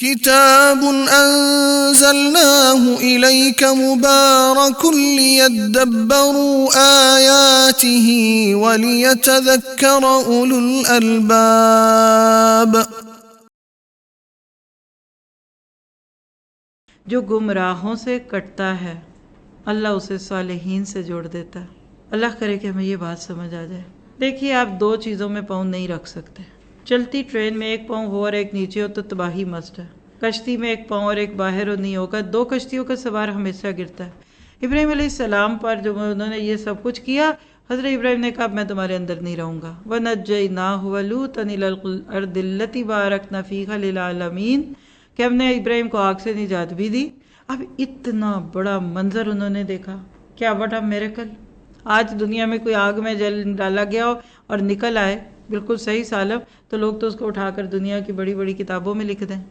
كتاب أنزلناه إليك مبارك ليدبروا آياته وليتذكر أولو الألباب. جو گمراہوں سے کٹتا ہے اللہ اسے صالحین سے جوڑ دیتا ہے. اللہ کرے کہ ہمیں یہ بات سمجھ آ جائے. دیکھیے آپ دو چیزوں میں پاؤں نہیں رکھ سکتے. چلتی ٹرین میں ایک پاؤں ہو اور ایک نیچے ہو تو تباہی مست ہے. کشتی میں ایک پاؤں اور ایک باہر ہو نہیں ہوگا. دو کشتیوں کا سوار ہمیشہ گرتا ہے. ابراہیم علیہ السلام پر جو انہوں نے یہ سب کچھ کیا، حضرت ابراہیم نے کہا میں تمہارے اندر نہیں رہوں گا. وَنَجَّيْنَاهُ وَلُوطًا إِلَى الْأَرْضِ الَّتِي بَارَكْنَا فِيهَا لِلْعَالَمِينَ کہ ہم نے ابراہیم کو آگ سے نجات بھی دی. اب اتنا بڑا منظر انہوں نے دیکھا. کیا بڑا میریکل. آج دنیا میں کوئی آگ میں جل ڈالا گیا ہو اور نکل آئے بالکل صحیح سالم تو لوگ تو اس کو اٹھا کر دنیا کی بڑی بڑی کتابوں میں لکھ دیں.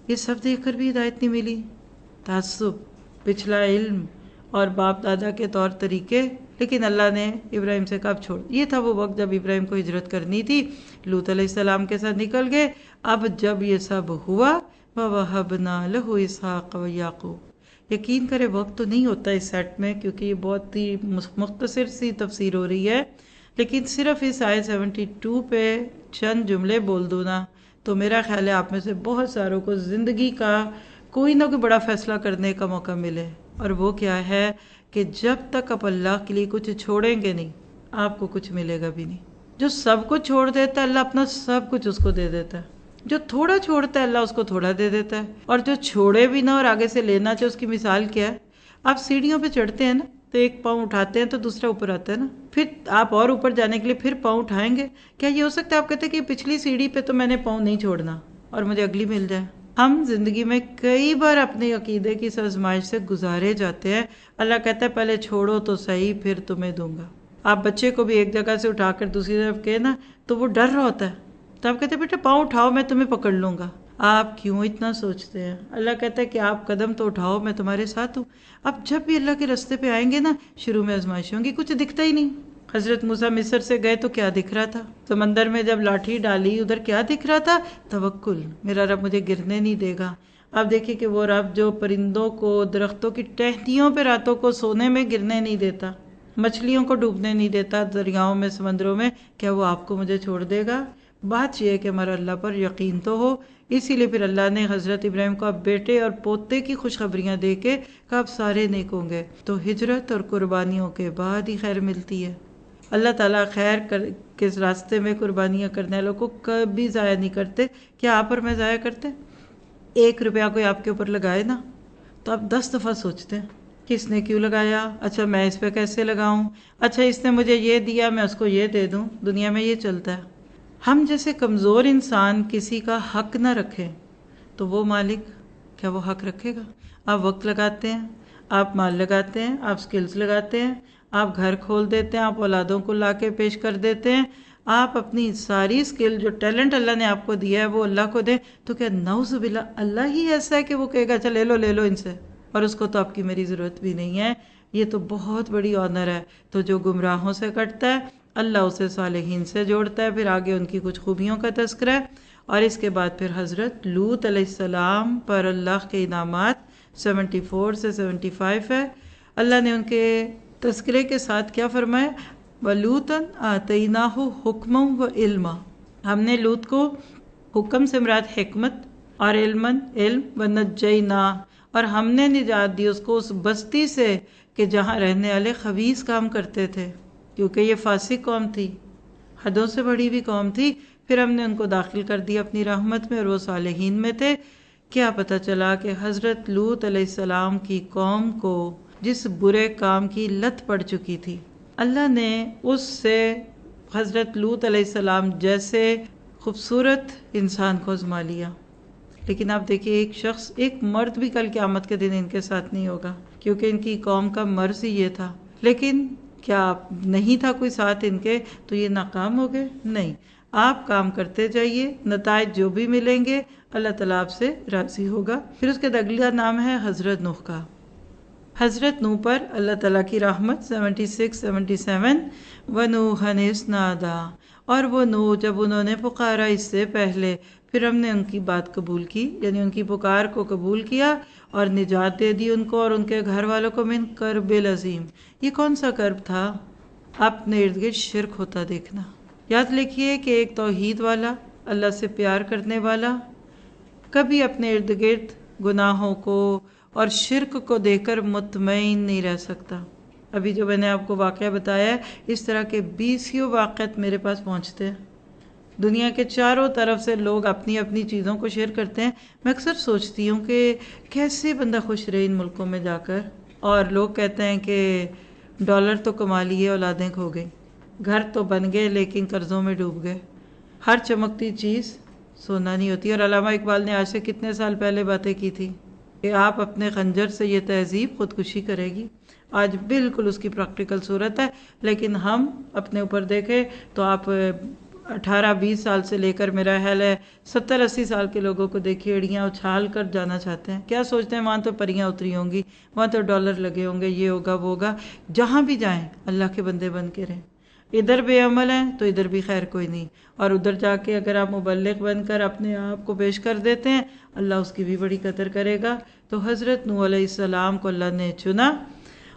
یہ سب دیکھ کر بھی ہدایت نہیں ملی. تعصب، پچھلا علم اور باپ دادا کے طور طریقے. لیکن اللہ نے ابراہیم سے کب چھوڑ. یہ تھا وہ وقت جب ابراہیم کو ہجرت کرنی تھی. لوط علیہ السلام کے ساتھ نکل گئے. اب جب یہ سب ہوا وَوَهَبْنَا لَهُ إِسْحَاقَ وَيَعْقُوبَ. یقین کرے وقت تو نہیں ہوتا اس سیٹ میں کیونکہ یہ بہت ہی مختصر سی تفسیر ہو رہی ہے، لیکن صرف اس آیت 72 پہ چند جملے بول دوں نا تو میرا خیال ہے آپ میں سے بہت ساروں کو زندگی کا کوئی نہ کوئی بڑا فیصلہ کرنے کا موقع ملے. اور وہ کیا ہے کہ جب تک آپ اللہ کے لیے کچھ چھوڑیں گے نہیں آپ کو کچھ ملے گا بھی نہیں. جو سب کچھ چھوڑ دیتا ہے اللہ اپنا سب کچھ اس کو دے دیتا ہے. جو تھوڑا چھوڑتا ہے اللہ اس کو تھوڑا دے دیتا ہے. اور جو چھوڑے بھی نہ اور آگے سے لینا چاہے اس کی مثال کیا ہے. آپ سیڑھیوں پہ چڑھتے ہیں نا تو ایک پاؤں اٹھاتے ہیں تو دوسرا اوپر آتا ہے نا. پھر آپ اور اوپر جانے کے لیے پھر پاؤں اٹھائیں گے. کیا یہ ہو سکتا ہے آپ کہتے ہیں کہ پچھلی سیڑھی پہ تو میں نے پاؤں نہیں چھوڑنا اور مجھے اگلی مل جائے. ہم زندگی میں کئی بار اپنے عقیدے کی اس آزمائش سے گزارے جاتے ہیں. اللہ کہتا ہے پہلے چھوڑو تو صحیح پھر تمہیں دوں گا. آپ بچے کو بھی ایک جگہ سے اٹھا کر دوسری طرف کہے نا تو وہ ڈر رہا ہوتا ہے تو آپ کہتے ہیں بیٹا پاؤں اٹھاؤ میں تمہیں پکڑ لوں گا. آپ کیوں اتنا سوچتے ہیں؟ اللہ کہتا ہے کہ آپ قدم تو اٹھاؤ میں تمہارے ساتھ ہوں. اب جب بھی اللہ کے راستے پہ آئیں گے نا شروع میں آزمائشیں ہوں گی. کچھ دکھتا ہی نہیں. حضرت موسیٰ مصر سے گئے تو کیا دکھ رہا تھا؟ سمندر میں جب لاٹھی ڈالی ادھر کیا دکھ رہا تھا؟ توکل. میرا رب مجھے گرنے نہیں دے گا. اب دیکھیے کہ وہ رب جو پرندوں کو درختوں کی ٹہنیوں پہ راتوں کو سونے میں گرنے نہیں دیتا، مچھلیوں کو ڈوبنے نہیں دیتا دریاؤں میں سمندروں میں، کیا وہ آپ کو مجھے چھوڑ دے گا؟ بات یہ ہے کہ ہمارا اللہ پر یقین تو ہو. اسی لیے پھر اللہ نے حضرت ابراہیم کو اب بیٹے اور پوتے کی خوشخبریاں دے کے کہ اب سارے نیک ہوں گے. تو ہجرت اور قربانیوں کے بعد ہی خیر ملتی ہے. اللہ تعالیٰ خیر کے راستے میں قربانیاں کرنے والوں کو کبھی ضائع نہیں کرتے. کیا آپ اور میں ضائع کرتے؟ 1 روپیہ کوئی آپ کے اوپر لگائے نا تو آپ 10 دفعہ سوچتے ہیں کہ اس نے کیوں لگایا، اچھا میں اس پہ کیسے لگاؤں، اچھا اس نے مجھے یہ دیا میں اس کو یہ دے دوں. دنیا میں یہ چلتا ہے. ہم جیسے کمزور انسان کسی کا حق نہ رکھیں تو وہ مالک کیا وہ حق رکھے گا؟ آپ وقت لگاتے ہیں، آپ مال لگاتے ہیں، آپ سکلز لگاتے ہیں، آپ گھر کھول دیتے ہیں، آپ اولادوں کو لا کے پیش کر دیتے ہیں، آپ اپنی ساری سکل جو ٹیلنٹ اللہ نے آپ کو دیا ہے وہ اللہ کو دیں تو کیا نعوذ باللہ اللہ ہی ایسا ہے کہ وہ کہے گا اچھا لے لو ان سے اور اس کو تو آپ کی میری ضرورت بھی نہیں ہے. یہ تو بہت بڑی آنر ہے. تو جو گمراہوں سے کٹتا ہے اللہ اسے صالحین سے جوڑتا ہے. پھر آگے ان کی کچھ خوبیوں کا تذکرہ ہے اور اس کے بعد پھر حضرت لوط علیہ السلام پر اللہ کے انعامات 74 سے 75 ہے. اللہ نے ان کے تذکرے کے ساتھ کیا فرمایا؟ وَلُوطًا آتَيْنَاهُ حُكْمًا وَعِلْمًا. ہم نے لوط کو حکم سے مراد حکمت اور علم وَنَجَّيْنَاهُ اور ہم نے نجات دی اس کو اس بستی سے کہ جہاں رہنے والے خبیث کام کرتے تھے کیونکہ یہ فاسق قوم تھی، حدوں سے بڑی بھی قوم تھی. پھر ہم نے ان کو داخل کر دیا اپنی رحمت میں اور وہ صالحین میں تھے. کیا پتہ چلا کہ حضرت لوط علیہ السلام کی قوم کو جس برے کام کی لت پڑ چکی تھی اللہ نے اس سے حضرت لوط علیہ السلام جیسے خوبصورت انسان کو آزما لیا. لیکن آپ دیکھیے ایک شخص، ایک مرد بھی کل قیامت کے دن ان کے ساتھ نہیں ہوگا کیونکہ ان کی قوم کا مرض ہی یہ تھا. لیکن کیا نہیں تھا کوئی ساتھ ان کے تو یہ ناکام ہو گئے؟ نہیں. آپ کام کرتے جائیے، نتائج جو بھی ملیں گے اللہ تعالیٰ آپ سے راضی ہوگا. پھر اس کے اگلا نام ہے حضرت نوح کا. حضرت نوح پر اللہ تعالیٰ کی رحمت 76 77 وَنُوحًا إِذْ نَادَىٰ اور وہ نوح جب انہوں نے پکارا اس سے پہلے، پھر ہم نے ان کی بات قبول کی، یعنی ان کی پکار کو قبول کیا اور نجات دے دی ان کو اور ان کے گھر والوں کو من کرب العظیم۔ یہ کون سا کرب تھا؟ اپنے ارد گرد شرک ہوتا دیکھنا۔ یاد لکھیے کہ ایک توحید والا، اللہ سے پیار کرنے والا، کبھی اپنے ارد گرد گناہوں کو اور شرک کو دیکھ کر مطمئن نہیں رہ سکتا۔ ابھی جو میں نے آپ کو واقعہ بتایا ہے، اس طرح کے 20 واقعات میرے پاس پہنچتے ہیں۔ دنیا کے چاروں طرف سے لوگ اپنی اپنی چیزوں کو شیئر کرتے ہیں۔ میں اکثر سوچتی ہوں کہ کیسے بندہ خوش رہے ان ملکوں میں جا کر، اور لوگ کہتے ہیں کہ ڈالر تو کما لیے، اولادیں کھو گئی، گھر تو بن گئے لیکن قرضوں میں ڈوب گئے۔ ہر چمکتی چیز سونا نہیں ہوتی۔ اور علامہ اقبال نے آج سے کتنے سال پہلے باتیں کی تھی کہ آپ اپنے خنجر سے یہ تہذیب خودکشی کرے گی۔ آج بالکل اس کی پریکٹیکل صورت ہے، لیکن ہم اپنے اوپر دیکھیں تو آپ 18-20 سال سے لے کر میرا خیال ہے 70-80 سال کے لوگوں کو دیکھیے، اڑیاں اچھال کر جانا چاہتے ہیں۔ کیا سوچتے ہیں وہاں تو پریاں اتری ہوں گی، وہاں تو ڈالر لگے ہوں گے، یہ ہوگا وہ ہوگا۔ جہاں بھی جائیں اللہ کے بندے بن کے رہیں۔ ادھر بے عمل ہیں تو ادھر بھی خیر کوئی نہیں، اور ادھر جا کے اگر آپ مبلغ بن کر اپنے آپ کو پیش کر دیتے ہیں، اللہ اس کی بھی بڑی قدر کرے گا۔ تو حضرت نوح علیہ السلام کو اللہ نے چنا،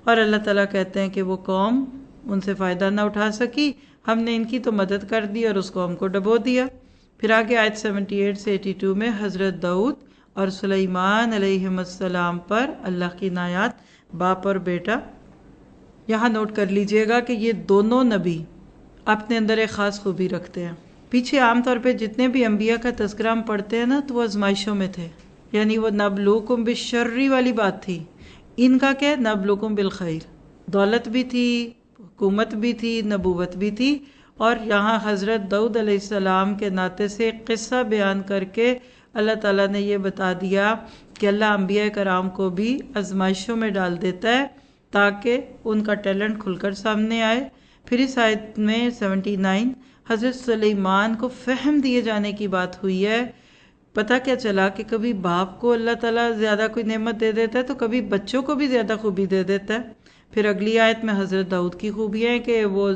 اور اللہ تعالیٰ کہتے ہیں کہ وہ قوم ان سے فائدہ نہ اٹھا سکی، ہم نے ان کی تو مدد کر دی اور اس قوم کو ڈبو دیا۔ پھر آگے آیت 78 سے 82 میں حضرت داؤد اور سلیمان علیہ السلام پر اللہ کی عنایات، باپ اور بیٹا۔ یہاں نوٹ کر لیجئے گا کہ یہ دونوں نبی اپنے اندر ایک خاص خوبی رکھتے ہیں۔ پیچھے عام طور پہ جتنے بھی انبیاء کا تذکرہ ہم پڑھتے ہیں نا، تو وہ آزمائشوں میں تھے، یعنی وہ نبلوکم بالشر والی بات تھی۔ ان کا کیا؟ نبلوکم بالخیر، دولت بھی تھی، حکومت بھی تھی، نبوت بھی تھی۔ اور یہاں حضرت داؤد علیہ السلام کے ناطے سے ایک قصہ بیان کر کے اللہ تعالیٰ نے یہ بتا دیا کہ اللہ انبیاء کرام کو بھی آزمائشوں میں ڈال دیتا ہے تاکہ ان کا ٹیلنٹ کھل کر سامنے آئے۔ پھر اس آیت میں 79 حضرت سلیمان کو فہم دیے جانے کی بات ہوئی ہے۔ پتہ کیا چلا کہ کبھی باپ کو اللہ تعالیٰ زیادہ کوئی نعمت دے دیتا ہے تو کبھی بچوں کو بھی زیادہ خوبی دے دیتا ہے۔ پھر اگلی آیت میں حضرت داؤد کی خوبیاں ہیں کہ وہ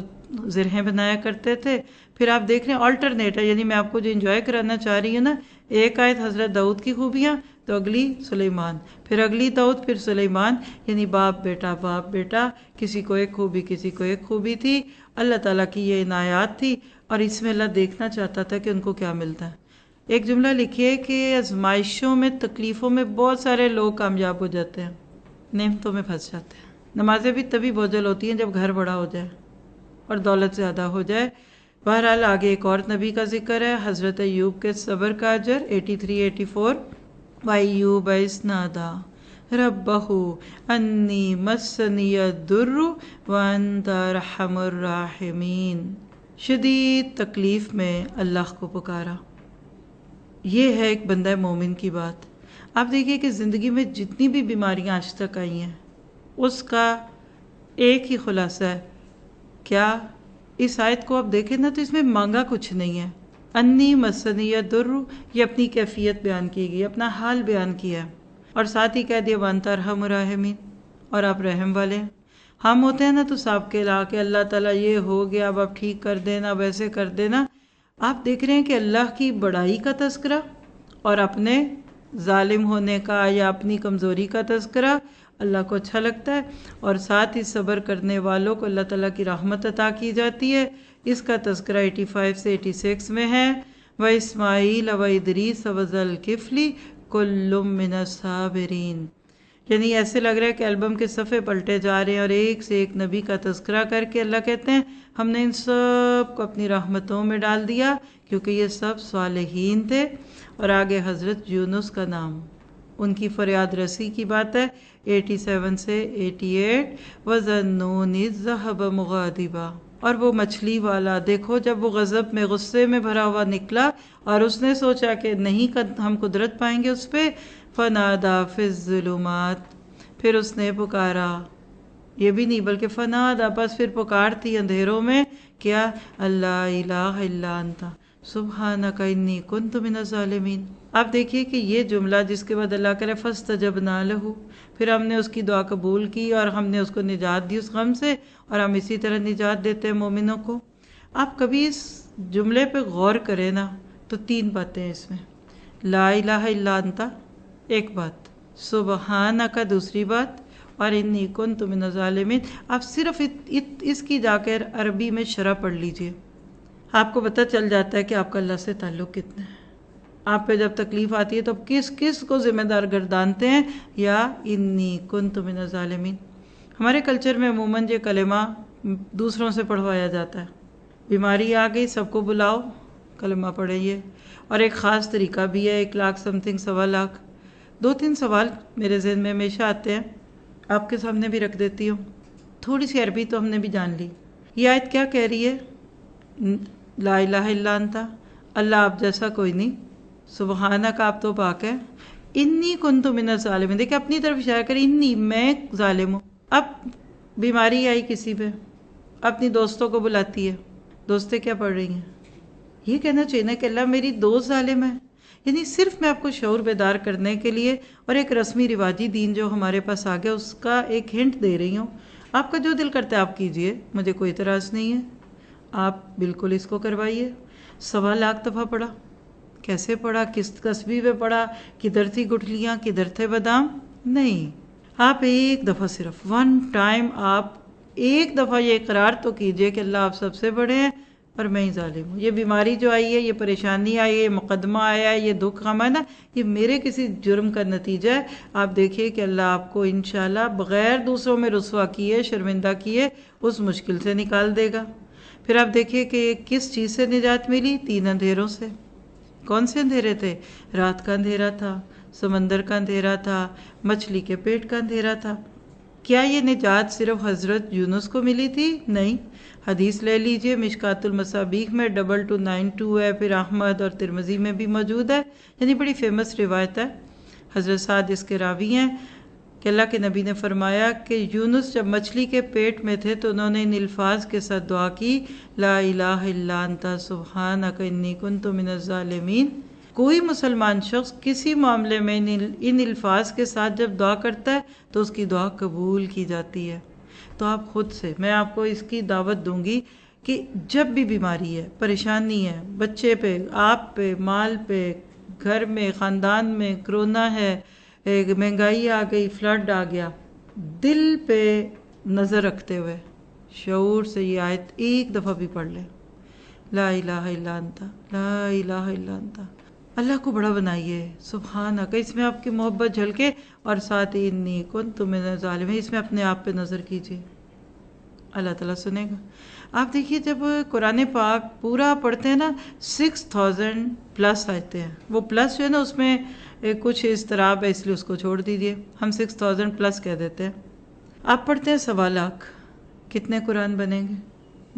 زرہیں بنایا کرتے تھے۔ پھر آپ دیکھ رہے ہیں آلٹرنیٹ ہے، یعنی میں آپ کو جو انجوائے کرانا چاہ رہی ہوں نا، ایک آیت حضرت داؤد کی خوبیاں تو اگلی سلیمان، پھر اگلی داؤد پھر سلیمان، یعنی باپ بیٹا، کسی کو ایک خوبی کسی کو ایک خوبی تھی۔ اللہ تعالیٰ کی یہ عنایات تھی، اور اس میں اللہ دیکھنا چاہتا تھا کہ ان کو کیا ملتا ہے۔ ایک جملہ لکھیے کہ آزمائشوں میں، تکلیفوں میں بہت سارے لوگ کامیاب ہو جاتے ہیں، نعمتوں میں پھنس جاتے ہیں۔ نمازیں بھی تبھی بوجھل ہوتی ہیں جب گھر بڑا ہو جائے اور دولت زیادہ ہو جائے۔ بہرحال آگے ایک اور نبی کا ذکر ہے، حضرت ایوب کے صبر کا اجر 83-84۔ وَأَيُّوبَ إِذْ نَادَىٰ رَبَّهُ أَنِّي مَسَّنِيَ الضُّرُّ وَأَنتَ أَرْحَمُ الرَّاحِمِينَ۔ شدید تکلیف میں اللہ کو پکارا۔ یہ ہے ایک بندہ مومن کی بات۔ آپ دیکھیے کہ زندگی میں جتنی بھی بیماریاں آج تک آئی ہیں، اس کا ایک ہی خلاصہ ہے۔ کیا؟ اس آیت کو آپ دیکھیں نا تو اس میں مانگا کچھ نہیں ہے۔ انی مسنی الضر، یہ اپنی کیفیت بیان کی گئی، اپنا حال بیان کیا ہے، اور ساتھ ہی کہہ دیا وانت ارحم الراحمین، اور آپ رحم والے ہیں۔ ہم ہوتے ہیں نا تو سانپ کے لا کے اللہ تعالیٰ یہ ہو گیا، اب آپ ٹھیک کر دینا، ویسے کر دینا۔ آپ دیکھ رہے ہیں کہ اللہ کی بڑائی کا تذکرہ اور اپنے ظالم ہونے کا یا اپنی کمزوری کا تذکرہ اللہ کو اچھا لگتا ہے، اور ساتھ ہی صبر کرنے والوں کو اللہ تعالیٰ کی رحمت عطا کی جاتی ہے۔ اس کا تذکرہ 85 سے 86 میں ہے۔ وَإِسْمَاعِيلَ وَإِدْرِيسَ وَذَا الْكِفْلِ كُلٌّ مِّنَ الصَّابِرِينَ۔ یعنی ایسے لگ رہا ہے کہ البم کے صفحے پلٹے جا رہے ہیں، اور ایک سے ایک نبی کا تذکرہ کر کے اللہ کہتے ہیں ہم نے ان سب کو اپنی رحمتوں میں ڈال دیا کیونکہ یہ سب صالحین تھے۔ اور آگے حضرت یونس کا نام، ان کی فریاد رسی کی بات ہے 87 سے 88۔ وَظَنُّونِ إِذْ ذَهَبَ مُغَاضِبًا، اور وہ مچھلی والا دیکھو جب وہ غضب میں غصے میں بھرا ہوا نکلا اور اس نے سوچا کہ نہیں ہم قدرت پائیں گے اس پہ، فَنَادَىٰ فِي الظُّلُمَاتِ، پھر اس نے پکارا، یہ بھی نہیں بلکہ فنادیٰ، بس پھر پکارتی اندھیروں میں، کیا؟ اللہ الہ الا انت سبحانک انی کنت من الظالمین۔ آپ دیکھیے کہ یہ جملہ جس کے بعد اللہ کرے فاستجبنا لہ، پھر ہم نے اس کی دعا قبول کی اور ہم نے اس کو نجات دی اس غم سے، اور ہم اسی طرح نجات دیتے ہیں مومنوں کو۔ آپ کبھی اس جملے پہ غور کریں نا تو 3 باتیں ہیں اس میں. لا الہ الا انت ایک بات، سبحانک دوسری بات، اور انی کنت من الظالمین. آپ صرف اس کی جا کر عربی میں شرح پڑھ لیجئے، آپ کو پتہ چل جاتا ہے کہ آپ کا اللہ سے تعلق کتنا ہے. آپ پہ جب تکلیف آتی ہے تو کس کو ذمہ دار گردانتے ہیں؟ یا انی کنت من الظالمین. ہمارے کلچر میں عموماً یہ کلمہ دوسروں سے پڑھوایا جاتا ہے. بیماری آ گئی، سب کو بلاؤ، کلمہ پڑھیں یہ. اور ایک خاص طریقہ بھی ہے، 1 لاکھ سم تھنگ 1.25 لاکھ. 2-3 سوال میرے ذہن میں ہمیشہ آتے ہیں، آپ کے سامنے بھی رکھ دیتی ہوں. تھوڑی سی عربی تو ہم نے بھی جان لی. یہ آیت کیا کہہ رہی ہے؟ لا الہ الا انت، اللہ آپ جیسا کوئی نہیں، سبحانک آپ تو پاک ہے، انی کنت من الظالمین. دیکھیں اپنی طرف اشارہ کریں، انی میں ظالم ہوں. اب بیماری آئی کسی پہ، اپنی دوستوں کو بلاتی ہے، دوستیں کیا پڑھ رہی ہیں؟ یہ کہنا چاہیے نا کہ اللہ میری دوست ظالم ہے. یعنی صرف میں آپ کو شعور بیدار کرنے کے لیے اور ایک رسمی رواجی دین جو ہمارے پاس آ گیا اس کا ایک ہنٹ دے رہی ہوں. آپ کا جو دل کرتا ہے آپ کیجئے، مجھے کوئی اعتراض نہیں ہے، آپ بالکل اس کو کروائیے. 1.25 لاکھ دفعہ پڑھا، کیسے پڑھا، کس تسبیح پہ پڑھا، کدھر تھی گٹھلیاں، کدھر تھے بادام؟ نہیں، آپ ایک دفعہ صرف 1 ٹائم آپ ایک دفعہ یہ اقرار تو کیجئے کہ اللہ آپ سب سے بڑے ہیں اور میں ہی ظالم ہوں. یہ بیماری جو آئی ہے، یہ پریشانی آئی ہے، یہ مقدمہ آیا ہے، یہ دکھ غم ہے نا، یہ میرے کسی جرم کا نتیجہ ہے. آپ دیکھیے کہ اللہ آپ کو انشاءاللہ بغیر دوسروں میں رسوا کیے، شرمندہ کیے، اس مشکل سے نکال دے گا. پھر آپ دیکھیے کہ کس چیز سے نجات ملی؟ 3 اندھیروں سے. کون سے اندھیرے تھے؟ رات کا اندھیرا تھا، سمندر کا اندھیرا تھا، مچھلی کے پیٹ کا اندھیرا تھا. کیا یہ نجات صرف حضرت یونس کو ملی تھی؟ نہیں. حدیث لے لیجئے، مشکات المصابیح میں 2292 ہے، پھر احمد اور ترمذی میں بھی موجود ہے، یعنی بڑی فیمس روایت ہے. حضرت سعد اس کے راوی ہیں کہ اللہ کے نبی نے فرمایا کہ یونس جب مچھلی کے پیٹ میں تھے تو انہوں نے ان الفاظ کے ساتھ دعا کی، لا الہ الا انت سبحانک انی کنت من الظالمین. کوئی مسلمان شخص کسی معاملے میں ان الفاظ کے ساتھ جب دعا کرتا ہے تو اس کی دعا قبول کی جاتی ہے. تو آپ خود سے، میں آپ کو اس کی دعوت دوں گی کہ جب بھی بیماری ہے، پریشانی ہے، بچے پہ، آپ پہ، مال پہ، گھر میں، خاندان میں، کرونا ہے، مہنگائی آ گئی، فلڈ آ گیا، دل پہ نظر رکھتے ہوئے شعور سے یہ آیت ایک دفعہ بھی پڑھ لیں، لا الہ الا انت، لا الہ الا انت. اللہ کو بڑا بنائیے، سبحانک، اس میں آپ کی محبت جھلکے، اور ساتھ انی کنت من الظالمین، اس میں اپنے آپ پہ نظر کیجیے، اللہ تعالیٰ سنے گا. آپ دیکھیے جب قرآن پاک پورا پڑھتے ہیں نا، 6000 پلس آتے ہیں. وہ پلس جو ہے نا اس میں کچھ اضطراب ہے، اس لیے اس کو چھوڑ دیجیے، ہم 6000 پلس کہہ دیتے ہیں. آپ پڑھتے ہیں 1.25 لاکھ، کتنے قرآن بنیں گے؟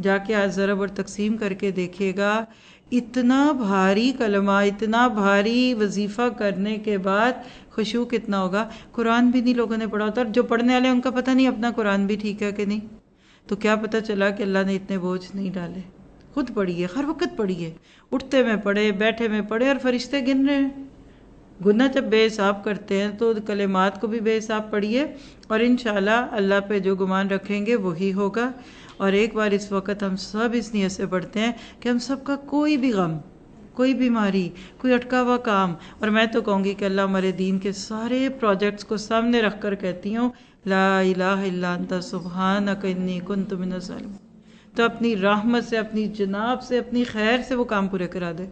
جا کے آج ضرب اور تقسیم کر کے دیکھیے گا. اتنا بھاری کلمہ، اتنا بھاری وظیفہ کرنے کے بعد خشوع کتنا ہوگا. قرآن بھی نہیں لوگوں نے پڑھا ہوتا، اور جو پڑھنے والے ان کا پتہ نہیں اپنا قرآن بھی ٹھیک ہے کہ نہیں. تو کیا پتہ چلا کہ اللہ نے اتنے بوجھ نہیں ڈالے. خود پڑھیے، ہر وقت پڑھیے، اٹھتے میں پڑھے، بیٹھے میں پڑھے، اور فرشتے گن رہے ہیں. گناہ جب بے حساب کرتے ہیں تو کلمات کو بھی بے حساب پڑھیے، اور انشاءاللہ اللہ پہ جو گمان رکھیں گے وہی ہوگا. اور ایک بار اس وقت ہم سب اس نیت سے پڑھتے ہیں کہ ہم سب کا کوئی بھی غم، کوئی بیماری، کوئی اٹکا ہوا کام، اور میں تو کہوں گی کہ اللہ ہمارے دین کے سارے پروجیکٹس کو سامنے رکھ کر کہتی ہوں، لا الہ الا انت سبحانک انی کنت من الظالمین. تو اپنی رحمت سے، اپنی جناب سے، اپنی خیر سے وہ کام پورے کرا دے،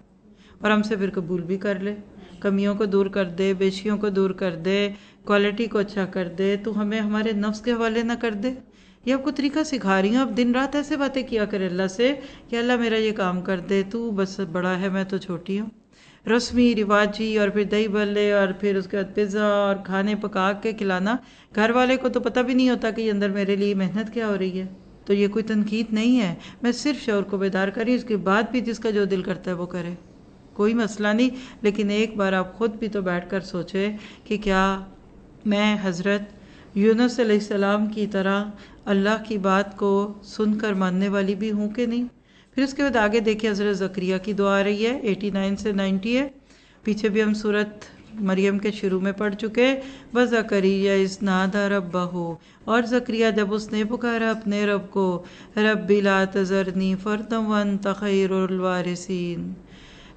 اور ہم سے پھر قبول بھی کر لے. کمیوں کو دور کر دے، بیشیوں کو دور کر دے، کوالٹی کو اچھا کر دے. تو ہمیں ہمارے نفس کے حوالے نہ کر دے. یہ آپ کو طریقہ سکھا رہی ہوں، آپ دن رات ایسے باتیں کیا کرے اللہ سے کہ اللہ میرا یہ کام کر دے، تو بس بڑا ہے، میں تو چھوٹی ہوں. رسمی رواجی، اور پھر دہی بھلے، اور پھر اس کے بعد پیزا اور کھانے پکا کے کھلانا. گھر والے کو تو پتہ بھی نہیں ہوتا کہ یہ اندر میرے لیے محنت کیا ہو رہی ہے. تو یہ کوئی تنقید نہیں ہے، میں صرف شعور کو بیدار کری، اس کے بعد بھی جس کا جو دل کرتا ہے وہ کرے، کوئی مسئلہ نہیں. لیکن ایک بار آپ خود بھی تو بیٹھ کر سوچیں کہ کیا میں حضرت یونس علیہ السلام کی طرح اللہ کی بات کو سن کر ماننے والی بھی ہوں کہ نہیں. پھر اس کے بعد آگے دیکھیں حضرت زکریا کی دعا آ رہی ہے، 89 سے 90 ہے. پیچھے بھی ہم سورت مریم کے شروع میں پڑھ چکے، وَزَكَرِيَّا إِذْ نَادَىٰ رَبَّهُ، اور زکریا جب اس نے پکارا اپنے رب کو، رَبِّ لَا تَذَرْنِي فَرْدًا وَأَنْتَ خَيْرُ الْوَارِثِينَ،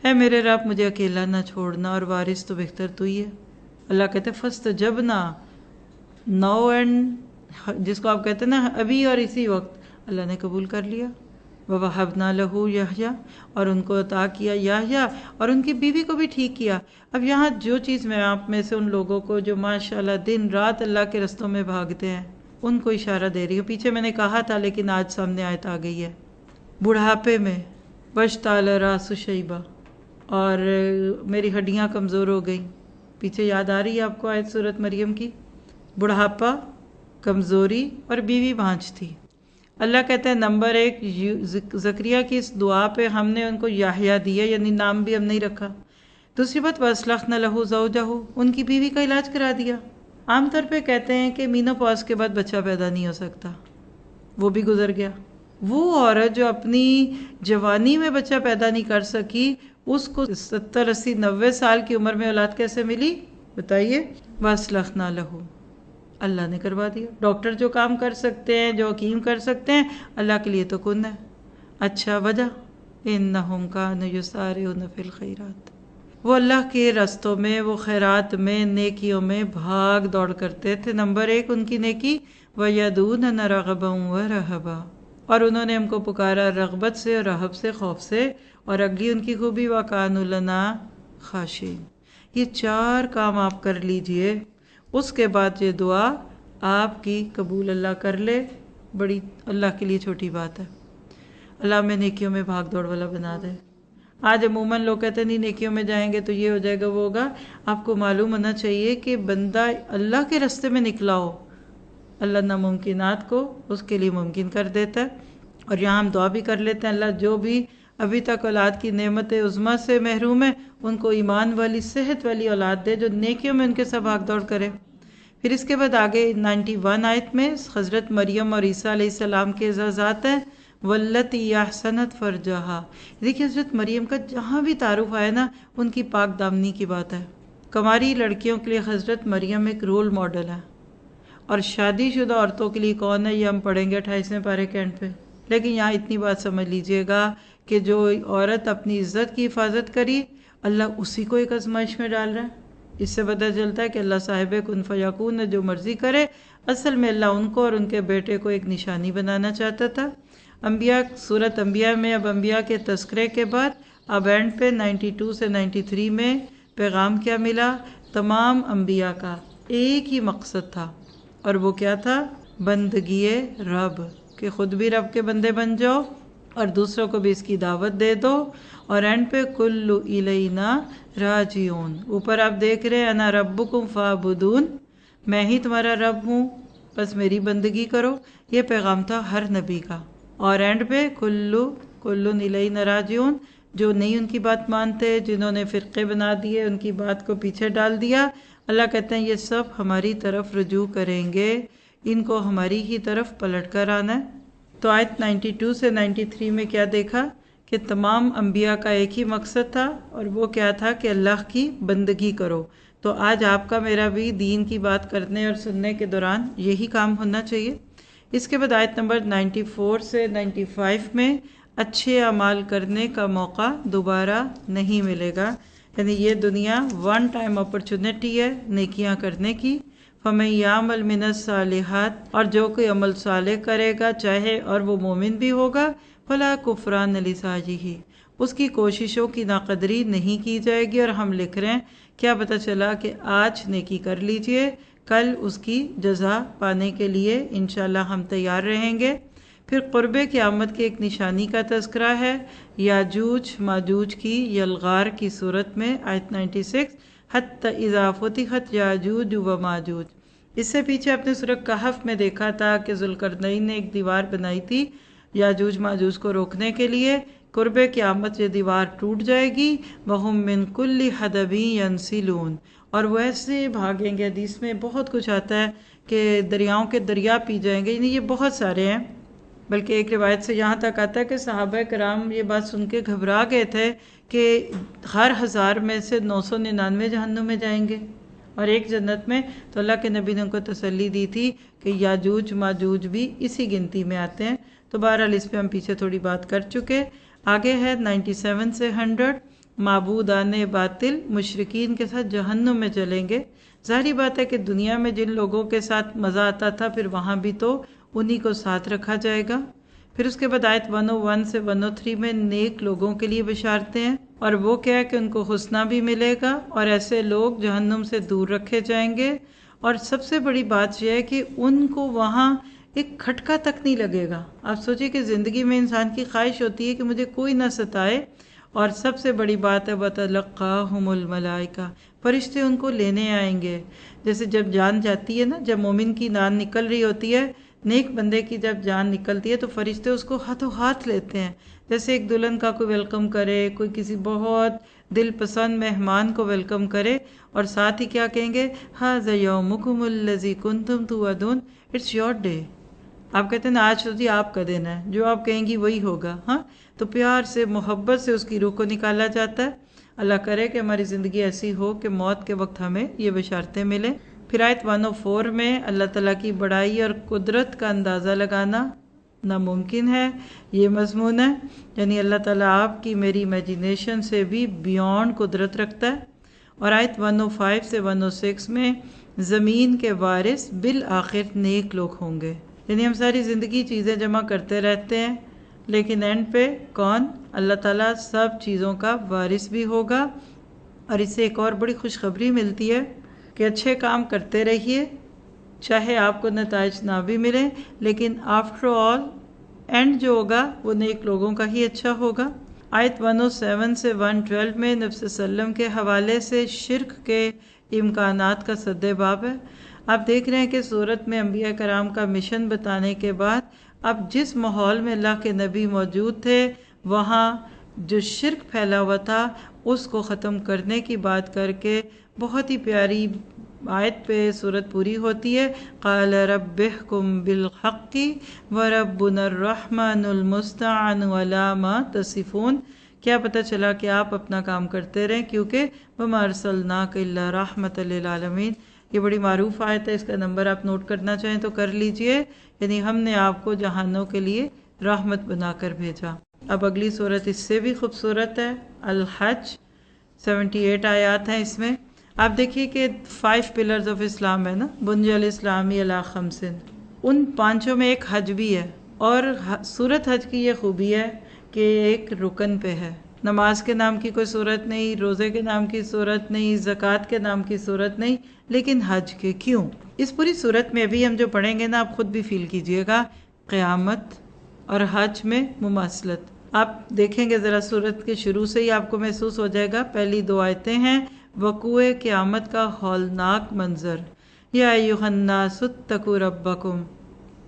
اے میرے رب مجھے اکیلا نہ چھوڑنا اور وارث تو بہتر تو ہی ہے۔ اللہ کہتے ہیں فَاسْتَجَبْنَا، نو اینڈ جس کو آپ کہتے ہیں نا ابھی اور اسی وقت، اللہ نے قبول کر لیا۔ وَوَهَبْنَا لَهُ يَحْيَىٰ، اور ان کو عطا کیا یحییٰ، اور ان کی بیوی کو بھی ٹھیک کیا۔ اب یہاں جو چیز میں آپ میں سے ان لوگوں کو جو ماشاءاللہ دن رات اللہ کے رستوں میں بھاگتے ہیں ان کو اشارہ دے رہی ہوں، پیچھے میں نے کہا تھا لیکن آج سامنے آیت آ گئی ہے۔ بڑھاپے میں وَاشْتَعَلَ رَأْسُ شَيْبًا، اور میری ہڈیاں کمزور ہو گئیں۔ پیچھے یاد آ رہی ہے آپ کو آیت سورۃ مریم کی؟ بڑھاپا، کمزوری اور بیوی بانجھ تھی۔ اللہ کہتا ہے نمبر 1 زکریا کی اس دعا پہ ہم نے ان کو یحییٰ دیا، یعنی نام بھی ہم نہیں رکھا۔ دوسری بات وَأَصْلَحْنَا لَهُ زَوْجَهُ، ان کی بیوی کا علاج کرا دیا۔ عام طور پہ کہتے ہیں کہ مینوپاز کے بعد بچہ پیدا نہیں ہو سکتا، وہ بھی گزر گیا۔ وہ عورت جو اپنی جوانی میں بچہ پیدا نہیں کر سکی، اس کو 70 80 90 سال کی عمر میں اولاد کیسے ملی بتائیے؟ وَأَصْلَحْنَا لَهُ، اللہ نے کروا دیا۔ ڈاکٹر جو کام کر سکتے ہیں، جو حکیم کر سکتے ہیں، اللہ کے لیے تو کن ہے۔ اچھا وجہ إِنَّهُمْ كَانُوا يُسَارِعُونَ فِي الْخَيْرَاتِ، وہ اللہ کے رستوں میں، وہ خیرات میں، نیکیوں میں بھاگ دوڑ کرتے تھے۔ نمبر 1 ان کی نیکی وَيَدْعُونَنَا رَغَبًا وَرَهَبًا، اور انہوں نے ہم کو پکارا رغبت سے اور رہب سے، خوف سے۔ اور اگلی ان کی خوبی وَكَانُوا لَنَا خَاشِعِينَ۔ یہ 4 کام آپ کر لیجئے، اس کے بعد یہ دعا آپ کی قبول اللہ کر لے، بڑی اللہ کے لیے چھوٹی بات ہے۔ اللہ ہمیں نیکیوں میں بھاگ دوڑ والا بنا دے۔ آج عموماً لوگ کہتے ہیں نہیں نیکیوں میں جائیں گے تو یہ ہو جائے گا وہ ہوگا۔ آپ کو معلوم ہونا چاہیے کہ بندہ اللہ کے راستے میں نکلا ہو، اللہ ناممکنات کو اس کے لیے ممکن کر دیتا ہے۔ اور یہاں ہم دعا بھی کر لیتے ہیں اللہ جو بھی ابھی تک اولاد کی نعمت عظمیٰ سے محروم ہے ان کو ایمان والی صحت والی اولاد دے جو نیکیوں میں ان کے ساتھ بھاگ دوڑ کرے۔ پھر اس کے بعد آگے 91 آیت میں حضرت مریم اور عیسیٰ علیہ السلام کے اعزازات ہیں۔ وَالَّتِي أَحْسَنَتْ فَرْجَهَا، دیکھیے حضرت مریم کا جہاں بھی تعارف آیا نا ان کی پاک دامنی کی بات ہے۔ کماری لڑکیوں کے لیے حضرت مریم ایک رول ماڈل ہے، اور شادی شدہ عورتوں کے لیے کون ہے یہ ہم پڑھیں گے 28ویں پارے کے اینڈ پہ۔ لیکن یہاں اتنی بات سمجھ لیجئے گا کہ جو عورت اپنی عزت کی حفاظت کری اللہ اسی کو ایک آزمائش میں ڈال رہا ہے۔ اس سے پتہ چلتا ہے کہ اللہ صاحب کن فیکون جو مرضی کرے، اصل میں اللہ ان کو اور ان کے بیٹے کو ایک نشانی بنانا چاہتا تھا۔ انبیاء سورۃ انبیاء میں اب انبیاء کے تذکرے کے بعد اب اینڈ پہ 92 سے 93 میں پیغام کیا ملا؟ تمام انبیاء کا ایک ہی مقصد تھا، اور وہ کیا تھا؟ بندگی رب، کہ خود بھی رب کے بندے بن جاؤ اور دوسروں کو بھی اس کی دعوت دے دو۔ اور اینڈ پہ کل الینا راجعون، اوپر آپ دیکھ رہے ہیں انا ربکم فاعبدون، میں ہی تمہارا رب ہوں بس میری بندگی کرو۔ یہ پیغام تھا ہر نبی کا۔ اور اینڈ پہ کل الینا راجعون، جو نہیں ان کی بات مانتے، جنہوں نے فرقے بنا دیے، ان کی بات کو پیچھے ڈال دیا، اللہ کہتے ہیں یہ سب ہماری طرف رجوع کریں گے، ان کو ہماری ہی طرف پلٹ کر آنا ہے۔ تو آیت 92 سے 93 میں کیا دیکھا کہ تمام انبیاء کا ایک ہی مقصد تھا، اور وہ کیا تھا کہ اللہ کی بندگی کرو۔ تو آج آپ کا میرا بھی دین کی بات کرنے اور سننے کے دوران یہی کام ہونا چاہیے۔ اس کے بعد آیت نمبر 94 سے 95 میں اچھے اعمال کرنے کا موقع دوبارہ نہیں ملے گا، یعنی یہ دنیا ون ٹائم اپرچونٹی ہے نیکیاں کرنے کی۔ فَمَن يَعْمَلْ مِنَ الصَّالِحَاتِ، اور جو کوئی عمل صالح کرے گا چاہے اور وہ مومن بھی ہوگا، فَلَا كُفْرَانَ لِسَعْيِهِ، اس کی کوششوں کی ناقدری نہیں کی جائے گی۔ اور ہم لکھ رہے ہیں کیا پتہ چلا کہ آج نیکی کر لیجئے، کل اس کی جزا پانے کے لیے انشاءاللہ ہم تیار رہیں گے۔ پھر قرب قیامت کی ایک نشانی کا تذکرہ ہے، یاجوج ماجوج کی یلغار کی صورت میں آیت 96، حتی اذا فتحت یاجوج و ماجوج۔ اس سے پیچھے اپنے سورۃ کہف میں دیکھا تھا کہ ذوالقرنین نے ایک دیوار بنائی تھی یاجوج ماجوج کو روکنے کے لیے۔ قرب قیامت یہ دیوار ٹوٹ جائے گی، وَهُم مِّن كُلِّ حَدَبٍ يَنْسِلُونَ، اور وہ ایسے بھاگیں گے۔ حدیث میں بہت کچھ آتا ہے کہ دریاؤں کے دریا پی جائیں گے، یعنی یہ بہت سارے ہیں۔ بلکہ ایک روایت سے یہاں تک آتا ہے کہ صحابہ کرام یہ بات سن کے گھبرا گئے تھے کہ ہر 1000 میں سے 999 جہنم میں جائیں گے اور ایک جنت میں. تو اللہ کے نبی نے ان کو تسلی دی تھی کہ یاجوج ماجوج بھی اسی گنتی میں آتے ہیں. تو بہرحال اس پہ ہم پیچھے تھوڑی بات کر چکے. آگے ہے 97 سے 100. معبودان باطل مشرکین کے ساتھ جہنم میں چلیں گے. ظاہری بات ہے کہ دنیا میں جن لوگوں کے ساتھ مزہ آتا تھا پھر وہاں بھی تو انہی کو ساتھ رکھا جائے گا. پھر اس کے بعد آیت 101 سے 103 میں نیک لوگوں کے لیے بشارتیں ہیں، اور وہ کیا ہے کہ ان کو حسنہ بھی ملے گا اور ایسے لوگ جہنم سے دور رکھے جائیں گے. اور سب سے بڑی بات یہ ہے کہ ان کو وہاں ایک کھٹکا تک نہیں لگے گا. آپ سوچیں کہ زندگی میں انسان کی خواہش ہوتی ہے کہ مجھے کوئی نہ ستائے، اور سب سے بڑی بات ہے وَتَلَقَّاهُمُ الْمَلَائِكَةُ، فرشتے ان کو لینے آئیں گے. جیسے جب جان جاتی ہے نا، جب مومن کی جان نکل رہی ہوتی ہے، نیک بندے کی جب جان نکلتی ہے تو فرشتے اس کو ہاتھوں ہاتھ لیتے ہیں، جیسے ایک دلہن کا کوئی ویلکم کرے، کوئی کسی بہت دل پسند مہمان کو ویلکم کرے، اور ساتھ ہی کیا کہیں گے، هَذَا يَوْمُكُمُ الَّذِي كُنْتُمْ تُوعَدُونَ، اٹس یور ڈے. آپ کہتے ہیں نا آج تو جی آپ کا دن ہے، جو آپ کہیں گی وہی ہوگا. ہاں، تو پیار سے محبت سے اس کی روح کو نکالا جاتا ہے. اللہ کرے کہ ہماری زندگی ایسی ہو کہ موت کے وقت ہمیں یہ بشارتیں ملیں. پھر آیت 104 میں اللہ تعالیٰ کی بڑائی اور قدرت کا اندازہ لگانا ناممکن ہے. یہ مضمون ہے، یعنی اللہ تعالیٰ آپ کی میری امیجینیشن سے بھی بیونڈ قدرت رکھتا ہے. اور آیت 105 سے 106 میں زمین کے وارث بالآخر نیک لوگ ہوں گے. یعنی ہم ساری زندگی چیزیں جمع کرتے رہتے ہیں، لیکن اینڈ پہ کون؟ اللہ تعالیٰ سب چیزوں کا وارث بھی ہوگا. اور اس سے ایک اور بڑی خوشخبری ملتی ہے کہ اچھے کام کرتے رہیے، چاہے آپ کو نتائج نہ بھی ملیں، لیکن آفٹر آل اینڈ جو ہوگا وہ نیک لوگوں کا ہی اچھا ہوگا. آیت 107 سے 112 میں نبی صلی اللہ علیہ وسلم کے حوالے سے شرک کے امکانات کا سد باب ہے. آپ دیکھ رہے ہیں کہ سورت میں انبیاء کرام کا مشن بتانے کے بعد اب جس ماحول میں اللہ کے نبی موجود تھے وہاں جو شرک پھیلا ہوا تھا اس کو ختم کرنے کی بات کر کے بہت ہی پیاری آیت پہ سورت پوری ہوتی ہے. قال رب احکم بالحق وربنا الرحمن المستعان ولا ما تصفون. کیا پتہ چلا کہ آپ اپنا کام کرتے رہیں، کیونکہ وما ارسلناک الا رحمۃ للعالمین. یہ بڑی معروف آیت ہے، اس کا نمبر آپ نوٹ کرنا چاہیں تو کر لیجئے. یعنی ہم نے آپ کو جہانوں کے لیے رحمت بنا کر بھیجا. اب اگلی صورت اس سے بھی خوبصورت ہے، الحج. 78 آیات ہیں اس میں. آپ دیکھیے کہ 5 پلرز آف اسلام ہے نا، بنی الاسلامی علی 5. ان 5 میں ایک حج بھی ہے، اور صورت حج کی یہ خوبی ہے کہ ایک رکن پہ ہے. نماز کے نام کی کوئی صورت نہیں، روزے کے نام کی صورت نہیں، زکوٰۃ کے نام کی صورت نہیں، لیکن حج کے. کیوں؟ اس پوری صورت میں ابھی ہم جو پڑھیں گے نا، آپ خود بھی فیل کیجئے گا قیامت اور حج میں مماثلت. آپ دیکھیں گے ذرا صورت کے شروع سے ہی آپ کو محسوس ہو جائے گا. پہلی 2 آیتیں ہیں وقوع قیامت کا ہولناک منظر. یا ایھا الناس اتقوا ربکم،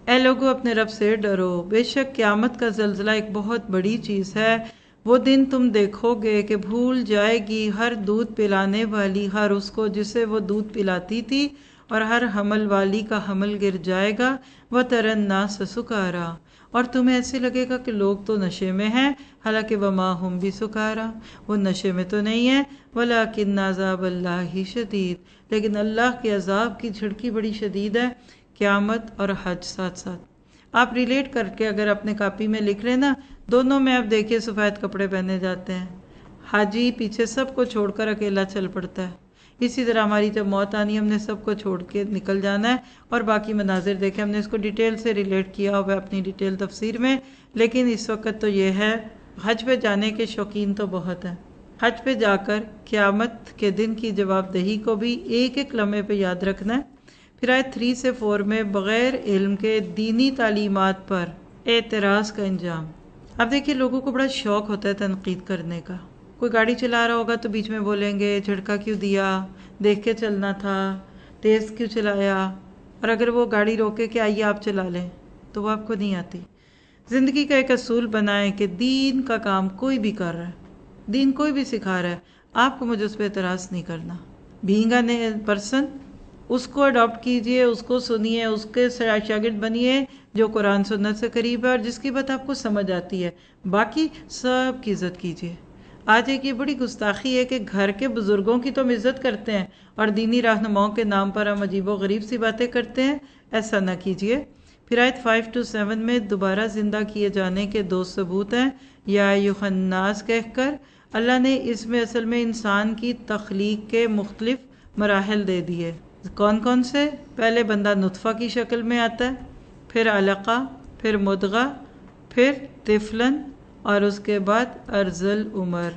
اے لوگو اپنے رب سے ڈرو، بے شک قیامت کا زلزلہ ایک بہت بڑی چیز ہے. وہ دن تم دیکھو گے کہ بھول جائے گی ہر دودھ پلانے والی ہر اس کو جسے وہ دودھ پلاتی تھی، اور ہر حمل والی کا حمل گر جائے گا. وَتَرَى النَّاسَ سُكَارَىٰ، اور تمہیں ایسے لگے گا کہ لوگ تو نشے میں ہیں، حالانکہ وَمَا هُمْ بِسُكَارَىٰ، وہ نشے میں تو نہیں ہیں. وَلَٰكِنَّ عَذَابَ اللَّهِ شَدِيدٌ، لیکن اللہ کے عذاب کی جھڑکی بڑی شدید ہے. قیامت اور حج ساتھ ساتھ آپ ریلیٹ کر کے اگر اپنے کاپی میں لکھ رہے نا، دونوں میں آپ دیکھیے سفید کپڑے پہنے جاتے ہیں. حاجی پیچھے سب کو چھوڑ کر اکیلا چل پڑتا ہے. اسی طرح ہماری جب موت آنی ہم نے سب کو چھوڑ کے نکل جانا ہے. اور باقی مناظر دیکھیں، ہم نے اس کو ڈیٹیل سے ریلیٹ کیا ہوا ہے اپنی ڈیٹیل تفسیر میں. لیکن اس وقت تو یہ ہے، حج پہ جانے کے شوقین تو بہت ہیں. حج پہ جا کر قیامت کے دن کی جواب دہی کو بھی ایک ایک لمحے پہ یاد رکھنا ہے. پھر آیت 3 سے 4 میں بغیر علم کے دینی تعلیمات پر اعتراض کا انجام. اب دیکھیے لوگوں کو بڑا شوق ہوتا ہے تنقید کرنے کا. کوئی گاڑی چلا رہا ہوگا تو بیچ میں بولیں گے جھٹکا کیوں دیا، دیکھ کے چلنا تھا، تیز کیوں چلایا. اور اگر وہ گاڑی روکے کہ آئیے آپ چلا لیں تو وہ آپ کو نہیں آتی. زندگی کا ایک اصول بنائیں کہ دین کا کام کوئی بھی کر رہا ہے، دین کوئی بھی سکھا رہا ہے، آپ کو مجھے اس پہ اعتراض نہیں کرنا. بینگ اے پرسن اس کو اڈاپٹ کیجئے، اس کو سنیے، اس کے شاگرد بنیے جو قرآن سنت سے قریب ہے اور جس کی بات آپ کو سمجھ آتی ہے، باقی سب کی عزت کیجئے۔ آج ایک یہ بڑی گستاخی ہے کہ گھر کے بزرگوں کی تو ہم عزت کرتے ہیں اور دینی رہنماؤں کے نام پر ہم عجیب و غریب سی باتیں کرتے ہیں، ایسا نہ کیجئے۔ پھر آیت 5-7 میں دوبارہ زندہ کیے جانے کے 2 ثبوت ہیں، یا ایھا الناس کہہ کر اللہ نے اس میں اصل میں انسان کی تخلیق کے مختلف مراحل دے دیے۔ کون کون سے؟ پہلے بندہ نطفہ کی شکل میں آتا ہے، پھر علقہ، پھر مدغہ، پھر طفلاً، اور اس کے بعد ارذل عمر۔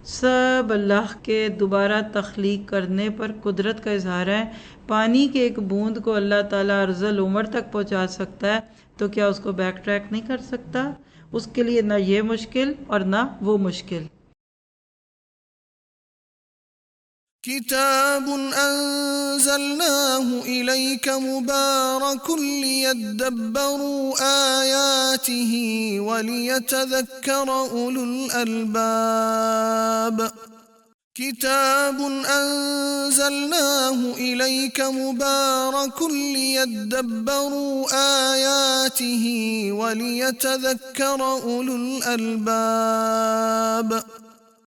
سب اللہ کے دوبارہ تخلیق کرنے پر قدرت کا اظہار ہے۔ پانی کے ایک بوند کو اللہ تعالیٰ ارذل عمر تک پہنچا سکتا ہے تو کیا اس کو بیک ٹریک نہیں کر سکتا؟ اس کے لیے نہ یہ مشکل اور نہ وہ مشکل۔ كتاب أنزلناه إليك مبارك ليدبروا آياته وليتذكر أولو الألباب كتاب أنزلناه إليك مبارك ليدبروا آياته وليتذكر أولو الألباب